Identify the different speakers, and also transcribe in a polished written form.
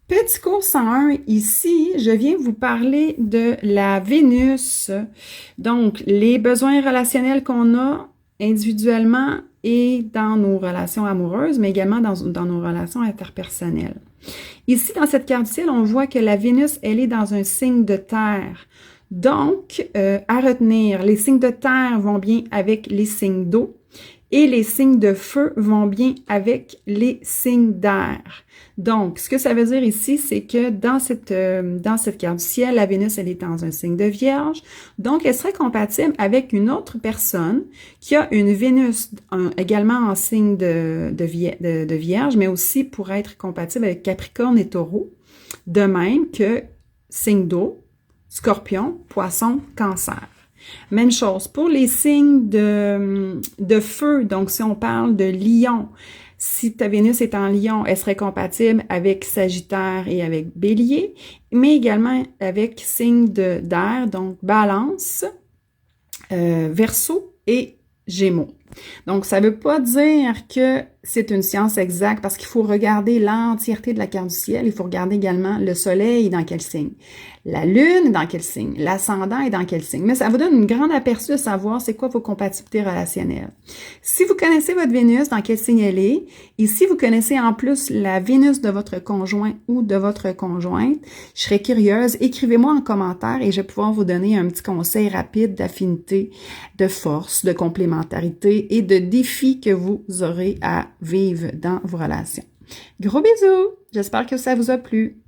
Speaker 1: Petit cours 101, ici, je viens vous parler de la Vénus. Donc, les besoins relationnels qu'on a individuellement et dans nos relations amoureuses, mais également dans nos relations interpersonnelles. Ici, dans cette carte du ciel, on voit que la Vénus, elle est dans un signe de terre. Donc, à retenir, les signes de terre vont bien avec les signes d'eau et les signes de feu vont bien avec les signes d'air. Donc, ce que ça veut dire ici, c'est que dans cette carte du ciel, la Vénus, elle est dans un signe de Vierge. Donc, elle serait compatible avec une autre personne qui a une Vénus également en signe de Vierge, mais aussi pour être compatible avec Capricorne et Taureau, de même que signe d'eau, Scorpion, Poisson, Cancer. Même chose pour les signes de feu. Donc, si on parle de Lion, si ta Vénus est en Lion, elle serait compatible avec Sagittaire et avec Bélier, mais également avec signes d'air, donc Balance, Verseau et Gémeaux. Donc, ça ne veut pas dire que c'est une science exacte parce qu'il faut regarder l'entièreté de la carte du ciel. Il faut regarder également le soleil dans quel signe, la lune dans quel signe, l'ascendant est dans quel signe. Mais ça vous donne une grande aperçu de savoir c'est quoi vos compatibilités relationnelles. Si vous connaissez votre Vénus, dans quel signe elle est, et si vous connaissez en plus la Vénus de votre conjoint ou de votre conjointe, je serais curieuse, écrivez-moi en commentaire et je vais pouvoir vous donner un petit conseil rapide d'affinité, de force, de complémentarité et de défis que vous aurez à vivre dans vos relations. Gros bisous! J'espère que ça vous a plu.